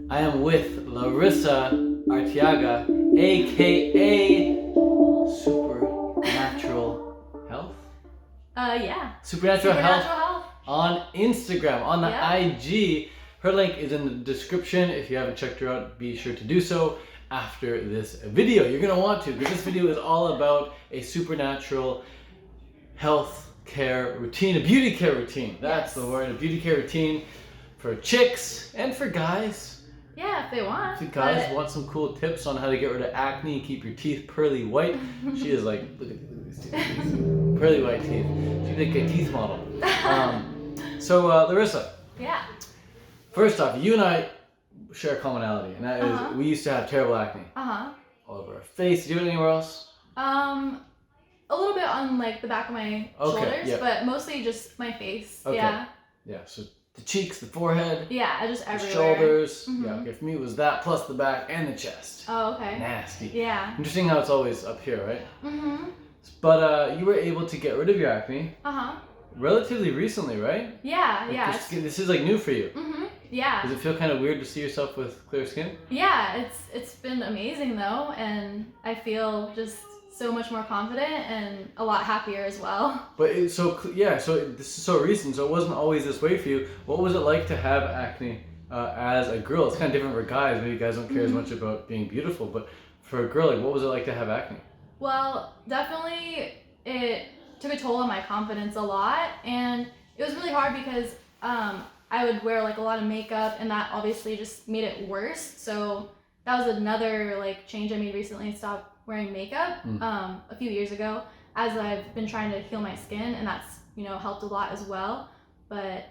I am with Larissa Artiaga, aka Supernatural Health? Yeah. Supernatural Health Health. on Instagram, on the Yeah. IG. Her link is in the description. If you haven't checked her out, be sure to do so after this video. You're going to want to, because this video is all about a supernatural health care routine, a beauty care routine. That's the word, a beauty care routine for chicks and for guys. Yeah, if they want. If you guys want some cool tips on how to get rid of acne and keep your teeth pearly white, she is like, look at these teeth. Pearly white teeth. She's like a teeth model. So Larissa. Yeah. First off, you and I share a commonality, and that is we used to have terrible acne. All over our face. Do you have it anywhere else? A little bit on like the back of my shoulders, but mostly just my face. Okay. Yeah. Yeah. So the cheeks, the forehead. Yeah, just everywhere. The shoulders. Yeah. Okay. For me, it was that plus the back and the chest. Oh, okay. Nasty. Yeah. Interesting how it's always up here, right? But you were able to get rid of your acne. Relatively recently, right? Yeah. Yeah. This is like new for you. Yeah. Does it feel kind of weird to see yourself with clear skin? Yeah, it's been amazing though, and I feel just so much more confident and a lot happier as well. But so this is so recent, so it wasn't always this way for you. What was it like to have acne as a girl? It's kind of different for guys. Maybe guys don't care as much about being beautiful, but for a girl, like, what was it like to have acne? Well, definitely it took a toll on my confidence a lot, and it was really hard because I would wear like a lot of makeup, and that obviously just made it worse. So that was another like change I made recently. Stopped wearing makeup a few years ago, as I've been trying to heal my skin, and that's helped a lot as well. But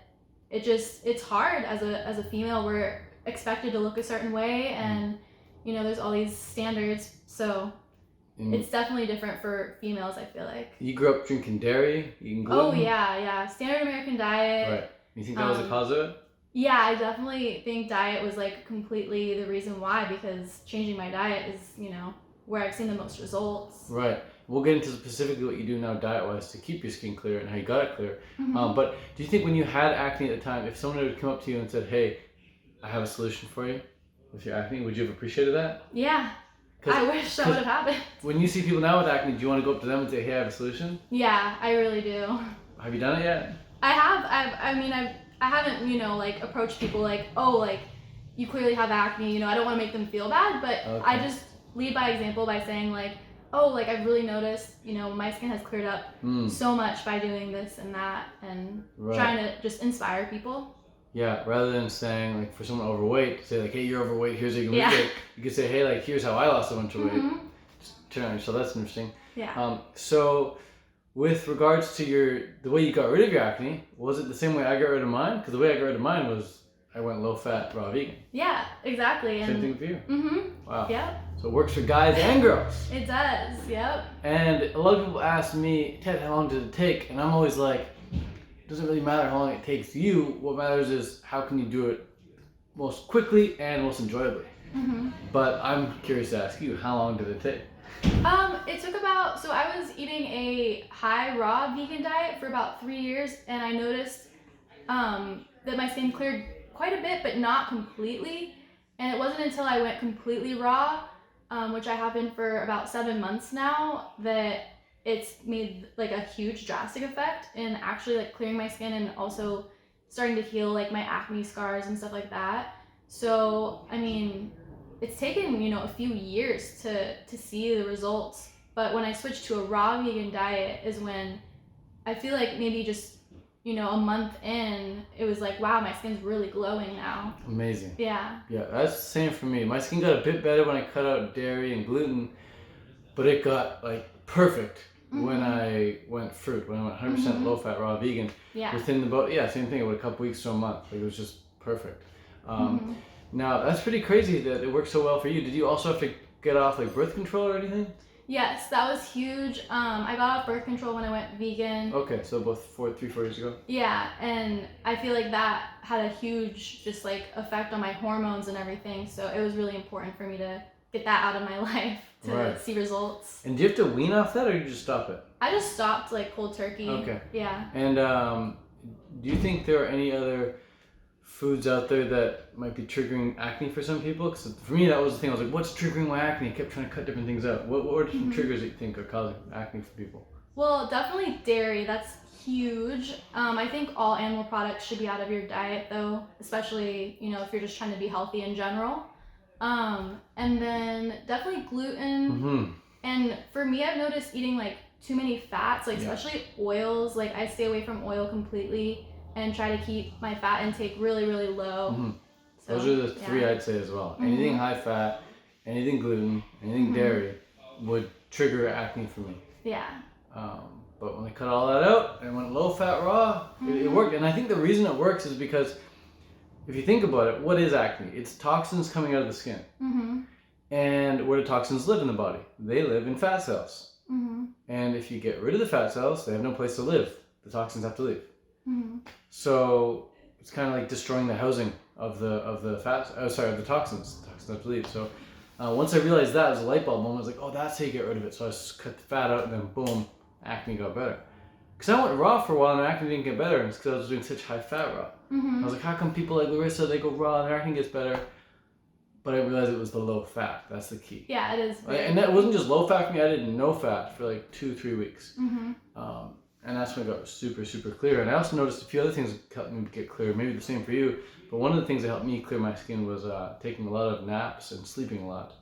it's hard as a female. We're expected to look a certain way, and there's all these standards. So it's definitely different for females, I feel like. You grew up drinking dairy, eating gluten? Oh yeah, standard American diet. Right. You think that was the cause of it? Yeah, I definitely think diet was like completely the reason why, because changing my diet is, where I've seen the most results. Right. We'll get into specifically what you do now diet-wise to keep your skin clear and how you got it clear. But do you think when you had acne at the time, if someone would come up to you and said, hey, I have a solution for you with your acne, would you have appreciated that? Yeah. I wish that would have happened. When you see people now with acne, do you want to go up to them and say, hey, I have a solution? Yeah, I really do. Have you done it yet? I have. I haven't, like approached people like, oh, like you clearly have acne, I don't want to make them feel bad, but I just lead by example by saying like, oh, like I've really noticed, my skin has cleared up so much by doing this and that, and trying to just inspire people. Yeah, rather than saying like for someone overweight, say like, hey, you're overweight, here's how you can lose it. You could say, hey, like here's how I lost a bunch of weight. Just turn on. So that's interesting. Yeah. So with regards to the way you got rid of your acne, was it the same way I got rid of mine? Because the way I got rid of mine was I went low-fat, raw vegan. Yeah, exactly. Same thing for you. Wow. Yep. So it works for guys and girls. It does. Yep. And a lot of people ask me, Ted, how long did it take? And I'm always like, it doesn't really matter how long it takes you. What matters is how can you do it most quickly and most enjoyably. But I'm curious to ask you, how long did it take? It took so I was eating a high raw vegan diet for about 3 years, and I noticed that my skin cleared quite a bit, but not completely. And it wasn't until I went completely raw, which I have been for about 7 months now, that it's made like a huge drastic effect in actually like clearing my skin and also starting to heal like my acne scars and stuff like that. So, I mean, it's taken, a few years to see the results. But when I switched to a raw vegan diet is when I feel like maybe just, a month in, it was like, wow, my skin's really glowing now. Amazing. Yeah. Yeah, that's the same for me. My skin got a bit better when I cut out dairy and gluten, but it got like perfect when I went fruit, when I went 100% low-fat raw vegan. Yeah. Within about, same thing, about a couple weeks to a month. Like, it was just perfect. Now, that's pretty crazy that it worked so well for you. Did you also have to get off like birth control or anything? Yes, that was huge. I got off birth control when I went vegan. Okay, so about 4 years ago? Yeah, and I feel like that had a huge just like effect on my hormones and everything. So it was really important for me to get that out of my life to see results. And do you have to wean off that, or you just stop it? I just stopped like cold turkey. Okay. Yeah. And do you think there are any other foods out there that might be triggering acne for some people? Because for me, that was the thing. I was like, what's triggering my acne? I kept trying to cut different things out. What are some triggers that you think are causing acne for people? Well, definitely dairy. That's huge. I think all animal products should be out of your diet, though, especially, you know, if you're just trying to be healthy in general. And then definitely gluten. And for me, I've noticed eating like too many fats, like especially oils. Like I stay away from oil completely and try to keep my fat intake really, really low. So, those are the three I'd say as well. Anything high fat, anything gluten, anything dairy would trigger acne for me. Yeah. But when I cut all that out and went low fat raw, it worked. And I think the reason it works is because if you think about it, what is acne? It's toxins coming out of the skin. And where do toxins live in the body? They live in fat cells. And if you get rid of the fat cells, they have no place to live. The toxins have to leave. So it's kind of like destroying the housing of the fat. Of the toxins. The toxins have to leave. So once I realized that, it was a light bulb moment. I was like, oh, that's how you get rid of it. So I just cut the fat out, and then boom, acne got better. Because I went raw for a while and acne didn't get better, and it's because I was doing such high fat raw. I was like, how come people like Larissa, they go raw and their acne gets better? But I realized it was the low fat. That's the key. Yeah, it is. And that wasn't just low fat for me. I did no fat for like 2-3 weeks. And that's when it got super, super clear. And I also noticed a few other things that helped me get clear. Maybe the same for you. But one of the things that helped me clear my skin was taking a lot of naps and sleeping a lot.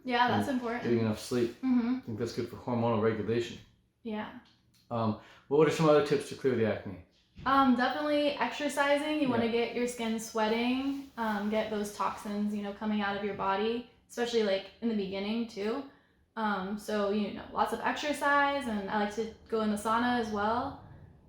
Yeah, that's important. Getting enough sleep. I think that's good for hormonal regulation. Yeah. What are some other tips to clear the acne? Definitely exercising. You want to get your skin sweating, get those toxins, you know, coming out of your body, especially like in the beginning too. So, you know, lots of exercise, and I like to go in the sauna as well.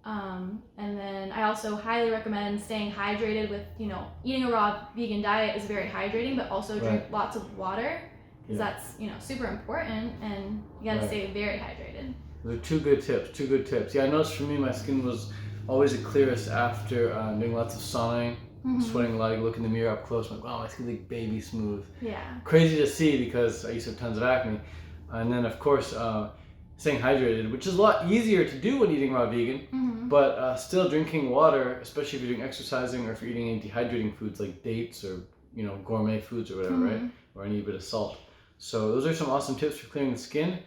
And then I also highly recommend staying hydrated with, you know, eating a raw vegan diet is very hydrating, but also drink lots of water, because that's, you know, super important, and you gotta stay very hydrated. Those are two good tips. Yeah, I noticed for me, my skin was always the clearest after doing lots of sauning, sweating a lot. You look in the mirror up close, I'm like, wow, my skin's like baby smooth. Yeah. Crazy to see because I used to have tons of acne. And then, of course, staying hydrated, which is a lot easier to do when eating raw vegan, but still drinking water, especially if you're doing exercising or if you're eating any dehydrating foods like dates or, you know, gourmet foods or whatever, right? Or any bit of salt. So those are some awesome tips for clearing the skin.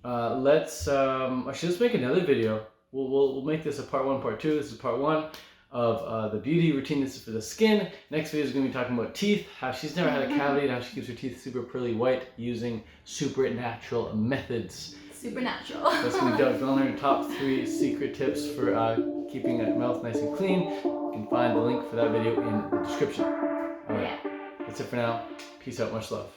Let's make another video. We'll make this a part 1, part 2. This is part 1 of the beauty routine. This is for the skin. Next video is going to be talking about teeth, how she's never had a cavity, and how she keeps her teeth super pearly white using supernatural methods. Supernatural. That's going to be dope. If you want to learn top 3 secret tips for keeping that mouth nice and clean, you can find the link for that video in the description. Alright, that's it for now. Peace out, much love.